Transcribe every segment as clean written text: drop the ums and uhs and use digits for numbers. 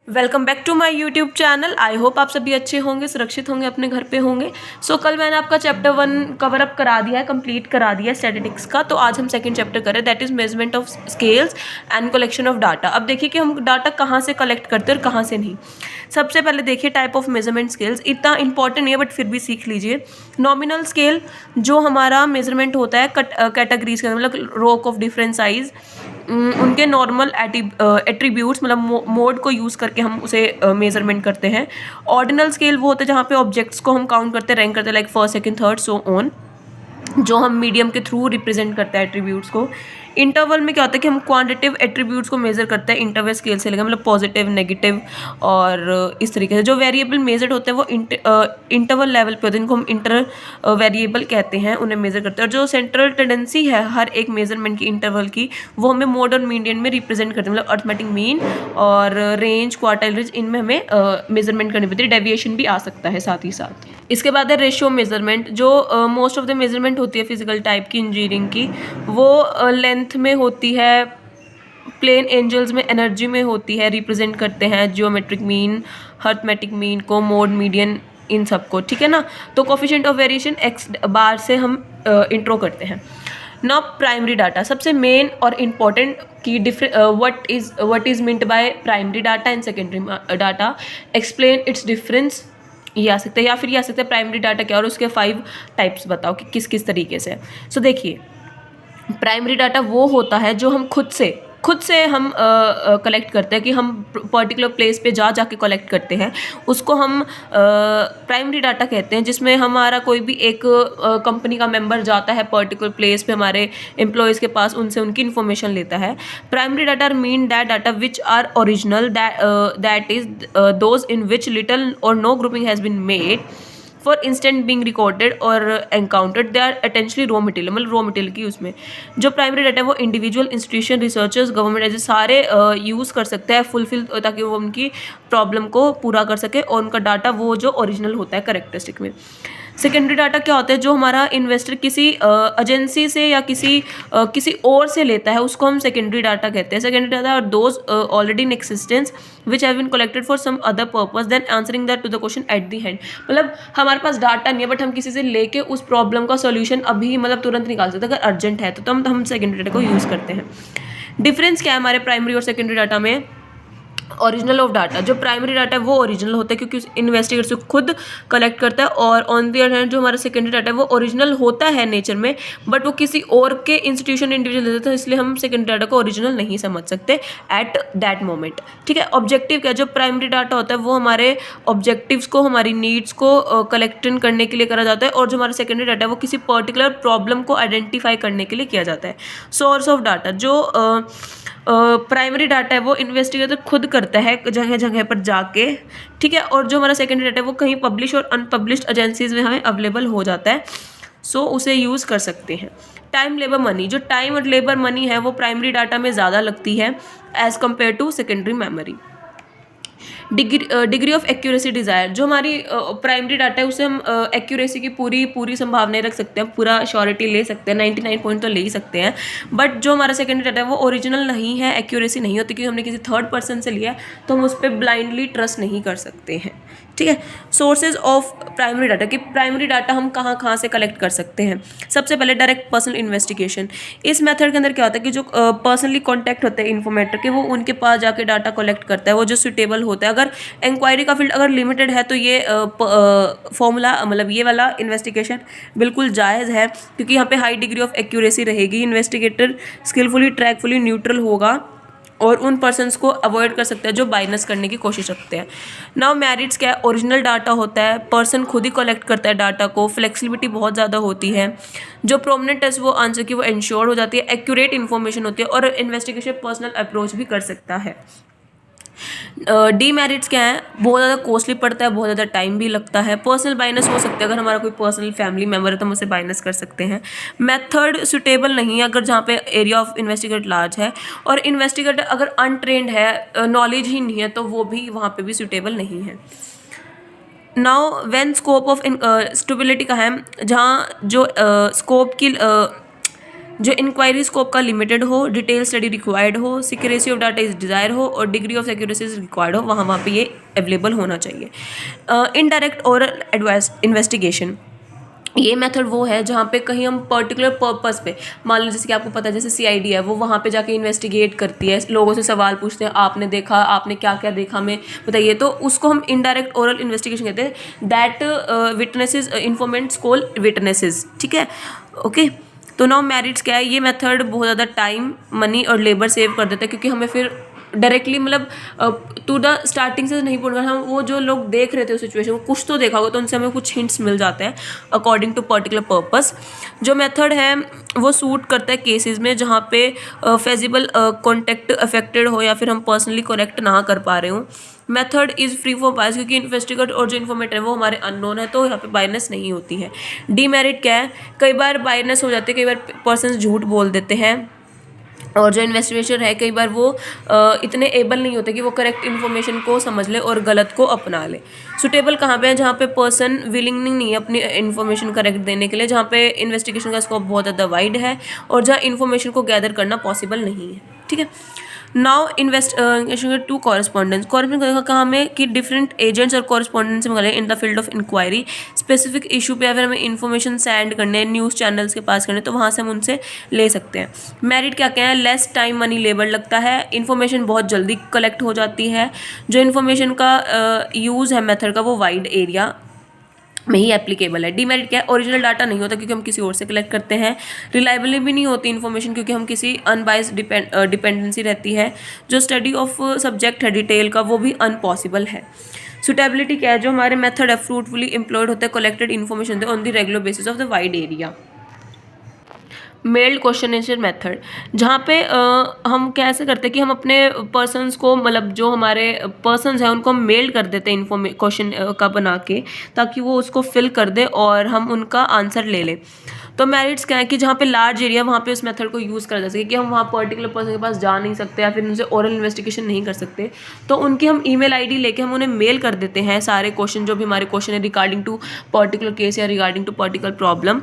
Welcome back to my YouTube channel. I hope आप सभी अच्छे होंगे, सुरक्षित होंगे, अपने घर पे होंगे। कल मैंने आपका चैप्टर 1 कवर अप करा दिया है, कंप्लीट करा दिया है स्टैटिस्टिक्स का। तो आज हम सेकंड चैप्टर करें, that is measurement of scales and collection of data. अब देखिए कि हम डाटा कहाँ से कलेक्ट करते हैं और कहाँ से नहीं। सबसे पहले देखिए टाइप ऑफ मेजरमेंट स्केल्स, इतना इंपॉर्टेंट नहीं है बट फिर भी सीख लीजिए। नॉमिनल स्केल जो हमारा मेजरमेंट होता है कैटेगरीज का, मतलब रोक ऑफ डिफरेंट साइज, उनके नॉर्मल एट्रीब्यूट्स मतलब मोड को यूज़ करके हम उसे मेजरमेंट करते हैं। ऑर्डिनल स्केल वो होता है जहाँ पे ऑब्जेक्ट्स को हम काउंट करते हैं, रैंक करते हैं, like first second third so on, जो हम मीडियम के थ्रू रिप्रेजेंट करते हैं एट्रीब्यूट्स को। इंटरवल में क्या होता है कि हम क्वांटिटिव एट्रीब्यूट्स को मेजर करते हैं इंटरवल स्केल से लेकर, मतलब पॉजिटिव, नेगेटिव और इस तरीके से। जो वेरिएबल मेजर्ड होते हैं वो इंटरवल लेवल पे होते हैं, इनको हम इंटर वेरिएबल कहते हैं, उन्हें मेजर करते हैं। और जो सेंट्रल टेंडेंसी है हर एक मेजरमेंट की इंटरवल की, वो हमें मोड और मीडियन में रिप्रेजेंट करते हैं, मतलब अर्थमेटिक मीन और रेंज, क्वार्टाइल रेंज, इनमें हमें मेजरमेंट करनी पड़ती है। डेविएशन भी आ सकता है साथ ही साथ। इसके बाद है रेशियो मेजरमेंट, जो मोस्ट ऑफ द मेजरमेंट होती है फिजिकल टाइप की, इंजीनियरिंग की, वो लेंथ में होती है, प्लेन एंजल्स में एनर्जी में होती है, रिप्रेजेंट करते हैं जियोमेट्रिक मीन, अर्थमेटिक मीन को, मोड, मीडियन, इन सबको, ठीक है ना। तो कोफिशिएंट ऑफ वेरिएशन एक्स बार से हम इंट्रो करते हैं। नाउ प्राइमरी डाटा, सबसे मेन और इम्पॉर्टेंट की what is meant by primary data and secondary data, explain it's difference, ये आ सकता है, या फिर ये आ सकता है प्राइमरी डाटा क्या और उसके 5 टाइप्स बताओ कि किस किस तरीके से। देखिए प्राइमरी डाटा वो होता है जो हम खुद से हम कलेक्ट करते हैं, कि हम पर्टिकुलर प्लेस पे जाके कलेक्ट करते हैं, उसको हम प्राइमरी डाटा कहते हैं। जिसमें हमारा कोई भी एक कंपनी का मेंबर जाता है पर्टिकुलर प्लेस पे हमारे एम्प्लॉयज़ के पास, उनसे उनकी इन्फॉर्मेशन लेता है। Primary data mean that data which are original, that is those in which little or no grouping has been made, for instant being recorded or encountered, they are essentially raw material, मतलब raw material की उसमें। जो primary data है वो individual, institution, researchers, government ऐसे सारे use कर सकते हैं फुलफिल, ताकि वो उनकी प्रॉब्लम को पूरा कर सके, और उनका डाटा वो जो ओरिजिनल होता है करेक्टरिस्टिक में। सेकेंडरी डाटा क्या होता है, जो हमारा इन्वेस्टर किसी एजेंसी से या किसी और से लेता है, उसको हम सेकेंडरी डाटा कहते हैं। Secondary data are those already in existence which have been collected for some other purpose than answering that to the question at the hand. मतलब हमारे पास डाटा नहीं है बट हम किसी से लेके उस प्रॉब्लम का सॉल्यूशन अभी मतलब तुरंत निकाल सकते हैं, अगर अर्जेंट है तो हम सेकेंडरी डाटा को यूज़ करते हैं। डिफरेंस क्या है हमारे प्राइमरी और सेकेंडरी डाटा में? ओरिजिनल ऑफ डाटा, जो प्राइमरी डाटा है वो ओरिजिनल होता है क्योंकि इन्वेस्टिगेटर से खुद कलेक्ट करता है, और ऑन द अदर हैंड जो हमारा सेकेंडरी डाटा है वो ओरिजिनल होता है नेचर में, बट वो किसी और के इंस्टीट्यूशन इंडिविजुअल दे देता है, इसलिए हम सेकेंडरी डाटा को ओरिजिनल नहीं समझ सकते एट दैट मोमेंट, ठीक है। ऑब्जेक्टिव क्या, जो प्राइमरी डाटा होता है वो हमारे ऑब्जेक्टिव्स को, हमारी नीड्स को कलेक्शन करने के लिए करा जाता है, और जो हमारा सेकेंडरी डाटा है वो किसी पर्टिकुलर प्रॉब्लम को आइडेंटिफाई करने के लिए किया जाता है। सोर्स ऑफ डाटा, जो प्राइमरी डाटा है वो इन्वेस्टिगेटर खुद करता है जगह जगह पर जाके, ठीक है, और जो हमारा सेकेंडरी डाटा है वो कहीं पब्लिश और अनपब्लिश्ड एजेंसीज में हमें अवेलेबल हो जाता है, उसे यूज़ कर सकते हैं। टाइम, लेबर, मनी, जो टाइम और लेबर मनी है वो प्राइमरी डाटा में ज़्यादा लगती है as compare to secondary memory. Degree of accuracy desire, जो हमारी प्राइमरी डाटा है उसे हम एक्यूरेसी की पूरी संभावनाएं रख सकते हैं, पूरा श्योरिटी ले सकते हैं, 99 पॉइंट तो ले ही सकते हैं, बट जो हमारा सेकेंडरी डाटा है वो ओरिजिनल नहीं है, एक्यूरेसी नहीं होती, क्योंकि हमने किसी थर्ड पर्सन से लिया है तो हम उस पर ब्लाइंडली ट्रस्ट नहीं कर सकते हैं, ठीक है। सोर्सेज ऑफ प्राइमरी डाटा, कि प्राइमरी डाटा हम कहाँ से कलेक्ट कर सकते हैं। सबसे पहले डायरेक्ट पर्सनल इन्वेस्टिगेशन, इस मेथड के अंदर क्या होता है कि जो पर्सनली कॉन्टैक्ट होते हैं इन्फॉर्मेटर के, वो उनके पास जाके डाटा कलेक्ट करता है, वो जो सुटेबल होता है। अगर इंक्वायरी का फील्ड अगर लिमिटेड है तो ये फॉर्मूला, मतलब ये वाला इन्वेस्टिगेशन बिल्कुल जायज़ है, क्योंकि यहाँ पे हाई डिग्री ऑफ एक्यूरेसी रहेगी, इन्वेस्टिगेटर स्किलफुली, ट्रैकफुली, न्यूट्रल होगा और उन पर्सन्स को अवॉइड कर सकते हैं जो बाइनस करने की कोशिश रखते हैं। नाउ मेरिट्स क्या है, ओरिजिनल डाटा होता है, पर्सन खुद ही कलेक्ट करता है डाटा को, फ्लेक्सिबिलिटी बहुत ज़्यादा होती है, जो प्रोमिनेंट टेस्ट वो आंसर की वो इंश्योर हो जाती है, एक्यूरेट इन्फॉर्मेशन होती है, और इन्वेस्टिगेशन पर्सनल अप्रोच भी कर सकता है। डीमेरिट्स क्या है, बहुत ज़्यादा कॉस्टली पड़ता है, बहुत ज़्यादा टाइम भी लगता है, पर्सनल बाइनस हो सकता है, अगर हमारा कोई पर्सनल फैमिली मेम्बर है तो हम उसे बाइनस कर सकते हैं। मेथड सुटेबल नहीं है अगर जहाँ पे एरिया ऑफ इन्वेस्टिगेट लार्ज है, और इन्वेस्टिगेटर अगर अनट्रेंड है, नॉलेज ही नहीं है, तो वो भी वहाँ पे भी सुटेबल नहीं है। Now when scope of stability का है, जहाँ जो स्कोप की जो इंक्वायरी स्कोप का लिमिटेड हो, डिटेल स्टडी रिक्वायर्ड हो, सिक्योरेसी ऑफ डाटा इज डिज़ायर हो और degree of accuracy is required हो, वहाँ पे ये अवेलेबल होना चाहिए। इनडायरेक्ट ओरल एडवाइस इन्वेस्टिगेशन, ये मेथड वो है जहाँ पे कहीं हम पर्टिकुलर पर्पस पे, मान लो जैसे कि आपको पता है जैसे सीआईडी है, वो वहाँ पे जाके इन्वेस्टिगेट करती है, लोगों से सवाल पूछते हैं, आपने देखा, आपने क्या क्या देखा, हमें बताइए, तो उसको हम इनडायरेक्ट ओरल इन्वेस्टिगेशन कहते हैं। That witnesses informants call witnesses, ठीक है, ओके। तो नाउ मेरिट्स क्या है, ये मेथड बहुत ज़्यादा टाइम, मनी और लेबर सेव कर देता है, क्योंकि हमें फिर डायरेक्टली मतलब टू द स्टार्टिंग से नहीं पढ़ना, हम वो जो लोग देख रहे थे उस सिचुएशन को कुछ तो देखा होगा, तो उनसे हमें कुछ हिंट्स मिल जाते हैं अकॉर्डिंग टू पर्टिकुलर पर्पस। जो मेथड है वो सूट करता है केसेस में जहाँ पे फेजिबल कॉन्टेक्ट अफेक्टेड हो या फिर हम पर्सनली करेक्ट ना कर पा रहे हों। मेथड इज़ फ्री फॉर बायस, क्योंकि इन्वेस्टिगेटर और जो इन्फॉर्मेटर है वो हमारे अननोन है, तो यहाँ पे बायरनेस नहीं होती है। डीमेरिट क्या है, कई बार बायरनेस हो जाती है, कई बार पर्सन झूठ बोल देते हैं, और जो इन्वेस्टिगेटर है कई बार वो इतने एबल नहीं होते कि वो करेक्ट इन्फॉर्मेशन को समझ ले और गलत को अपना ले। सुटेबल कहाँ पे है, जहाँ पे पर्सन विलिंग नहीं है अपनी इन्फॉर्मेशन करेक्ट देने के लिए, जहाँ पे इन्वेस्टिगेशन का स्कोप बहुत ज़्यादा वाइड है और जहाँ इन्फॉर्मेशन को गैदर करना पॉसिबल नहीं है, ठीक है। नाउ इन्वेस्टिगेशन टू कॉरेस्पॉन्डेंस, कहाँ में कि डिफरेंट एजेंट्स और कॉरेस्पॉन्डेंस से मंगा in the field of inquiry, specific issue पे अगर हमें इन्फॉर्मेशन सेंड करने हैं न्यूज़ चैनल्स के पास करने, तो वहाँ से हम उनसे ले सकते हैं। मेरिट क्या क्या है, लेस टाइम मनी लेबर लगता है, इन्फॉर्मेशन बहुत जल्दी कलेक्ट हो जाती है, जो इन्फॉर्मेशन का यूज़ है मेथड का वो वाइड एरिया में ही एप्लीकेबल है। डीमेरिट क्या है, ओरिजिनल डाटा नहीं होता क्योंकि हम किसी और से कलेक्ट करते हैं, रिलायबल भी नहीं होती इन्फॉर्मेशन क्योंकि हम किसी अनबाइस्ड डिपेंडेंसी रहती है, जो स्टडी ऑफ सब्जेक्ट है डिटेल का वो भी अनपॉसिबल है। सुटेबिलिटी क्या है, जो हमारे मेथड है फ्रूटफुली एम्प्लॉयड होते हैं, collected information on the regular basis of the wide area. Meld question answer method, जहाँ पे हम कैसे करते हैं कि हम अपने पर्सन्स को, मतलब जो हमारे पर्सन्स हैं उनको हम मेल कर देते हैं क्वेश्चन का बना के, ताकि वो उसको फिल कर दे और हम उनका आंसर ले लें। तो मेरिट्स क्या है कि जहाँ पे लार्ज एरिया वहाँ पे उस मेथड को यूज़ करा जा सके, कि हम वहाँ पर्टिकुलर पर्सन के पास जा नहीं सकते या फिर उनसे ओरल इन्वेस्टिगेशन नहीं कर सकते, तो उनकी हम ईमेल आईडी लेके हम उन्हें मेल कर देते हैं सारे क्वेश्चन, जो भी हमारे क्वेश्चन है रिगार्डिंग टू पर्टिकुलर केस या रिगार्डिंग टू पर्टिकुलर प्रॉब्लम,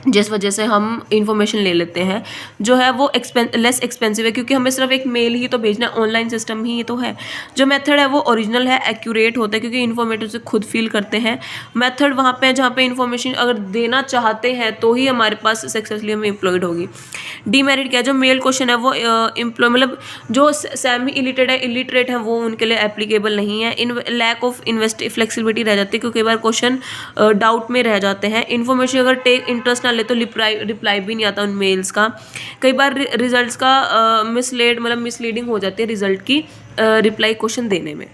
जिस वजह से हम इंफॉर्मेशन ले लेते हैं। जो है वो लेस एक्सपेंसिव है क्योंकि हमें सिर्फ एक मेल ही तो भेजना है, ऑनलाइन सिस्टम ही तो है। जो मेथड है वो ओरिजिनल है, एक्यूरेट होता है क्योंकि इन्फॉर्मेटिव से खुद फील करते हैं। मेथड वहाँ पे है जहाँ पे इन्फॉर्मेशन अगर देना चाहते हैं तो ही हमारे पास सक्सेसफुली हमें एम्प्लॉयड होगी। डीमेरिट क्या है, जो मेल क्वेश्चन है वो एम्प्लॉय मतलब जो सेमी इलिटरेट है, इलिटरेट है, वो उनके लिए एप्लीकेबल नहीं है। इन लैक ऑफ फ्लेक्सिबिलिटी रह जाती है क्योंकि कई बार क्वेश्चन डाउट में रह जाते हैं। इन्फॉर्मेशन अगर टेक इंटरेस्ट ना ले तो रिप्लाई भी नहीं आता उन मेल्स का। कई बार रिजल्ट्स का मिसलीडिंग हो जाती है रिजल्ट की रिप्लाई क्वेश्चन देने में।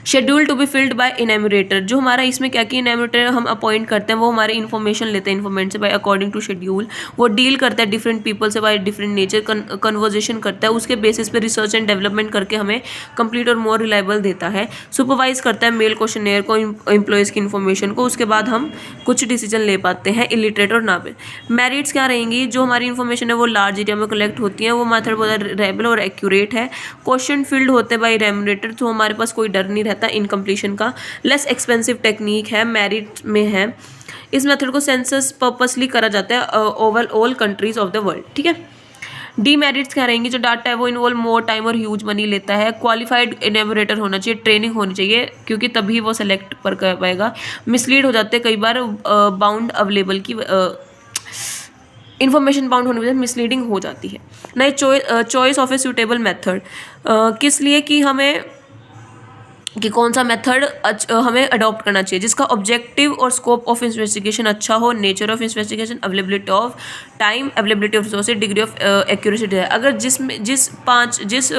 Schedule to be filled by enumerator, जो हमारा इसमें क्या कि इनैमरेटर हम अपॉइंट करते हैं, वो हमारे इन्फॉर्मेशन लेते हैं इन्फॉर्मेंट से बाय अकॉर्डिंग टू शेड्यूल। वो डील करता है डिफरेंट पीपल से बाय डिफरेंट नेचर, कन्वर्जेशन करता है, उसके बेसिस पे रिसर्च एंड डेवलपमेंट करके हमें कंप्लीट और मोर रिलायबल देता है। सुपरवाइज करता है मेल क्वेश्चनेयर को, एम्प्लॉयज़ की इन्फॉर्मेशन को, उसके बाद हम कुछ डिसीजन ले पाते हैं इलिटरेट और ना पे। मेरिट्स क्या रहेंगी, जो हमारी इन्फॉर्मेशन है वो लार्ज एरिया में कलेक्ट होती है, वो मेथड बहुत रिलायबल और एक्यूरेट है। क्वेश्चन फील्ड होते हैं बाय रेम्यूनरेटर, तो हमारे पास कोई डर नहीं रहता इनकम्प्लीशन का। लेस एक्सपेंसिव टेक्निक है, मेरिट में है। इस मेथड को सेंसस पर्पसली करा जाता है over all countries of the world, ठीक है। डीमेरिट्स क्या रहेंगी, जो डाटा है वो इन्वॉल्व मोर टाइम और ह्यूज मनी लेता है। क्वालिफाइड इनैमरेटर होना चाहिए, ट्रेनिंग होनी चाहिए क्योंकि तभी वो सेलेक्ट कर पाएगा। मिसलीड हो जाते हैं कई बार, बाउंड अवेलेबल की इन्फॉर्मेशन बाउंड होने की वजह से मिसलीडिंग हो जाती है। नई choice of a suitable method, किस लिए कि हमें कि कौन सा मेथड हमें अडॉप्ट करना चाहिए जिसका ऑब्जेक्टिव और स्कोप ऑफ इन्वेस्टिगेशन अच्छा हो, nature of investigation, availability of time, availability of resources, degree of accuracy है। अगर जिस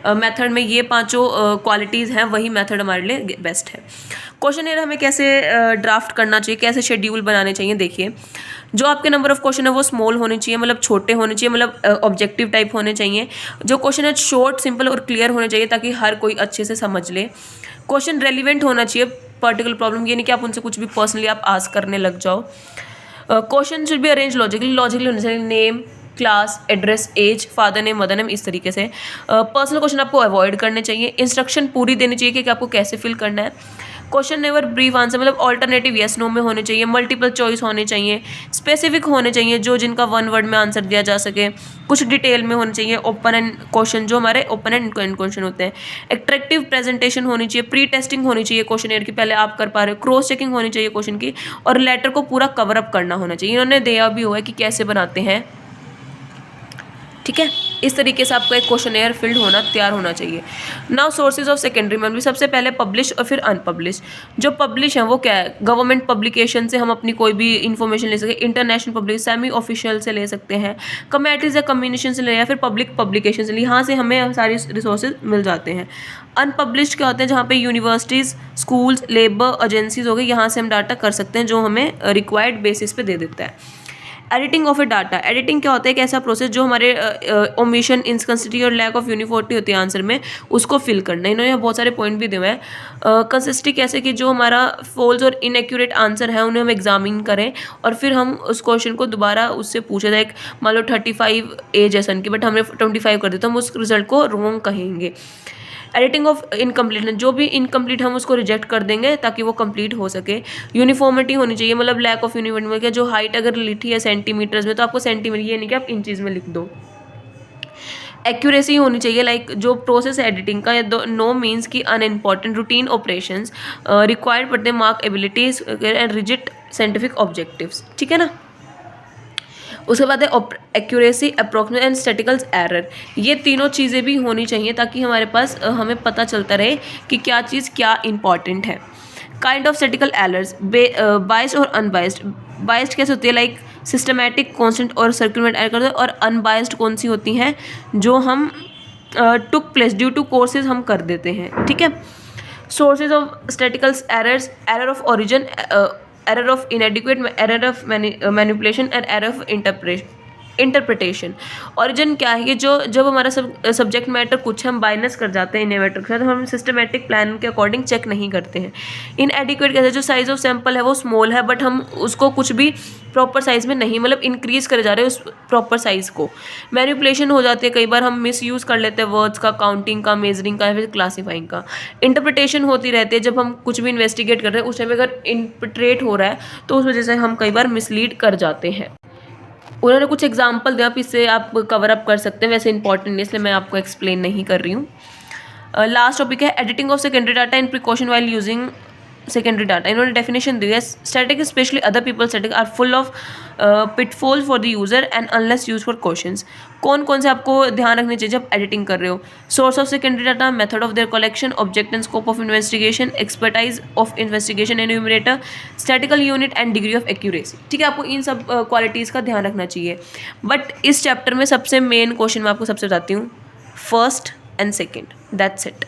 मेथड में ये पांचों क्वालिटीज़ हैं वही मेथड हमारे लिए बेस्ट है। क्वेश्चन हमें कैसे ड्राफ्ट करना चाहिए, कैसे शेड्यूल बनाने चाहिए, देखिए जो आपके नंबर ऑफ क्वेश्चन है वो स्मॉल होने चाहिए, मतलब छोटे होने चाहिए, मतलब ऑब्जेक्टिव टाइप होने चाहिए। जो क्वेश्चन है शॉर्ट, सिंपल और क्लियर होने चाहिए ताकि हर कोई अच्छे से समझ ले। क्वेश्चन रेलिवेंट होना चाहिए पर्टिकुलर प्रॉब्लम, ये नहीं कि आप उनसे कुछ भी पर्सनली आप आस्क करने लग जाओ। Question should be arrange logically होने चाहिए, name, class, address, age, father name, mother name, इस तरीके से। पर्सनल क्वेश्चन आपको अवॉइड करने चाहिए। इंस्ट्रक्शन पूरी देनी चाहिए कि आपको कैसे फिल करना है। क्वेश्चन नेवर ब्रीफ आंसर, मतलब ऑल्टरनेटिव येस नो में होने चाहिए, मल्टीपल चॉइस होने चाहिए, स्पेसिफिक होने चाहिए जो जिनका वन वर्ड में आंसर दिया जा सके, कुछ डिटेल में होने चाहिए, ओपन एंड क्वेश्चन जो हमारे ओपन एंड क्वेश्चन होते हैं, एट्रैक्टिव प्रेजेंटेशन होनी चाहिए, प्री टेस्टिंग होनी चाहिए क्वेश्चन की, पहले आप कर पा रहे हो, क्रॉस चेकिंग होनी चाहिए क्वेश्चन की, और लेटर को पूरा कवर अप करना होना चाहिए। इन्होंने दिया भी हुआ है कि कैसे बनाते हैं, ठीक है। इस तरीके से आपका एक क्वेश्चनेयर फिल्ड होना तैयार होना चाहिए। Now sources of secondary memory, सबसे पहले पब्लिश और फिर अनपब्लिश। जो पब्लिश है वो क्या है, गवर्नमेंट पब्लिकेशन से हम अपनी कोई भी इन्फॉर्मेशन ले सकते हैं, इंटरनेशनल पब्लिक, सेमी ऑफिशियल से ले सकते हैं, कमेटीज या कम्युनिकेशन से ले, या फिर पब्लिक पब्लिकेशन से, यहाँ से हमें सारी रिसोर्सेज मिल जाते हैं। अनपब्लिश्ड क्या होते हैं, जहाँ पे यूनिवर्सिटीज़, स्कूल्स, लेबर एजेंसीज हो गई, यहाँ से हम डाटा कर सकते हैं जो हमें रिक्वायर्ड बेसिस पे दे देता है। Editing of A data, editing क्या होता है, एक ऐसा प्रोसेस जो हमारे ओमिशन, इनकंसिस्टेंसी और लैक ऑफ यूनिफॉर्मिटी होती है आंसर में, उसको फिल करना है। इन्होंने बहुत सारे पॉइंट भी दिए हैं। कंसिस्टेंसी कैसे कि जो हमारा फॉल्स और इनएक्यूरेट आंसर है उन्हें हम एग्जामिन करें और फिर हम उस क्वेश्चन को दोबारा उससे पूछे जाए, मान लो 35 एज है सन की बट हमने 25 कर दिया तो हम उस रिजल्ट को रॉन्ग कहेंगे। एडिटिंग ऑफ इनकम्प्लीटनेस, जो भी इनकम्प्लीट हम उसको रिजेक्ट कर देंगे ताकि वो कंप्लीट हो सके। यूनिफॉर्मिटी होनी चाहिए, मतलब लैक ऑफ यूनिफॉर्मिटी में जो हाइट अगर लिखी है सेंटीमीटर्स में तो आपको सेंटीमीटर, ये नहीं कि आप इंचीज़ में लिख दो। एक्यूरेसी होनी चाहिए, लाइक जो प्रोसेस है एडिटिंग का, नो मीन्स की अनइम्पॉर्टेंट रूटीन ऑपरेशंस रिक्वायर्ड पड़ते mark abilities and rigid scientific objectives, ठीक है ना। उसके बाद है एक्यूरेसी, अप्रोक्सीमेट एंड स्टैटिकल्स एरर। ये तीनों चीज़ें भी होनी चाहिए ताकि हमारे पास हमें पता चलता रहे कि क्या चीज़ क्या इंपॉर्टेंट है। Kind of statistical errors, biased और अनबाइस्ड। बाइस्ड कैसे होती है, लाइक सिस्टमैटिक, कॉन्स्टेंट और सर्कुलेट एरर करते हैं, और अनबाइस्ड कौन सी होती हैं, जो हम took place due to courses हम कर देते हैं, ठीक है। Sources of statisticals errors, error of origin, error of inadequate, error of manipulation and error of interpretation. Origin क्या है, ये जो जब हमारा सब्जेक्ट मैटर कुछ हम बाइनस कर जाते हैं इनएवेटर के साथ, हम सिस्टमेटिक प्लान के अकॉर्डिंग चेक नहीं करते हैं। इनएडिक्वेट कैसे, जो साइज ऑफ सैंपल है वो स्मॉल है बट हम उसको कुछ भी प्रॉपर साइज में नहीं, मतलब इंक्रीज करे जा रहे हैं उस प्रॉपर साइज को। मैनिपुलेशन हो जाती है, कई बार हम मिस यूज़ कर लेते हैं वर्ड्स का, काउंटिंग का, मेजरिंग का या फिर क्लासीफाइंग का। इंटरप्रिटेशन होती रहती है जब हम कुछ भी इन्वेस्टिगेट कर रहे हैं उस टाइम अगर इंटरप्रेट हो रहा है तो उस वजह से हम कई बार मिसलीड कर जाते हैं। उन्होंने कुछ एग्जाम्पल दिया, आप इससे आप कवर अप कर सकते हैं, वैसे इंपॉर्टेंट नहीं इसलिए मैं आपको एक्सप्लेन नहीं कर रही हूँ। लास्ट टॉपिक है editing of secondary data and precaution while using secondary data. इन्होंने डेफिनेशन दी है, static specially other people static are full of pitfall for the user and unless use for questions. कौन कौन से आपको ध्यान रखने चाहिए जब एडिटिंग कर रहे हो, source of secondary data, method of their collection, object and scope of investigation, expertise of investigation enumerator, statistical unit and degree of accuracy, ठीक है। आपको इन सब क्वालिटीज़ का ध्यान रखना चाहिए। बट इस चैप्टर में सबसे मेन क्वेश्चन मैं आपको सबसे बताती हूँ, first and second, that's it.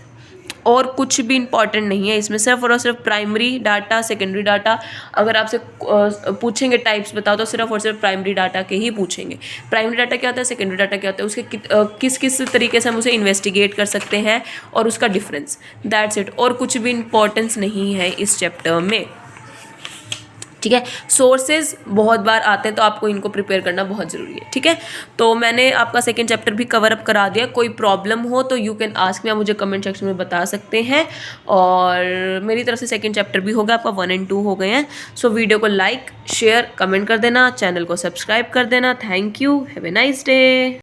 और कुछ भी इंपॉर्टेंट नहीं है इसमें, सिर्फ और सिर्फ प्राइमरी डाटा, सेकेंडरी डाटा। अगर आपसे पूछेंगे टाइप्स बताओ तो सिर्फ और सिर्फ प्राइमरी डाटा के ही पूछेंगे। प्राइमरी डाटा क्या होता है, सेकेंडरी डाटा क्या होता है, उसके किस किस तरीके से हम उसे इन्वेस्टिगेट कर सकते हैं और उसका डिफरेंस, दैट्स इट। और कुछ भी इंपॉर्टेंस नहीं है इस चैप्टर में, ठीक है। सोर्सेज बहुत बार आते हैं तो आपको इनको प्रिपेयर करना बहुत ज़रूरी है, ठीक है। तो मैंने आपका सेकंड चैप्टर भी कवर अप करा दिया। कोई प्रॉब्लम हो तो यू कैन आस्क मी, आप मुझे कमेंट सेक्शन में बता सकते हैं। और मेरी तरफ से सेकंड चैप्टर भी होगा, आपका 1 और 2 हो गए हैं। सो वीडियो को लाइक, शेयर, कमेंट कर देना, चैनल को सब्सक्राइब कर देना। Thank you, have a nice day.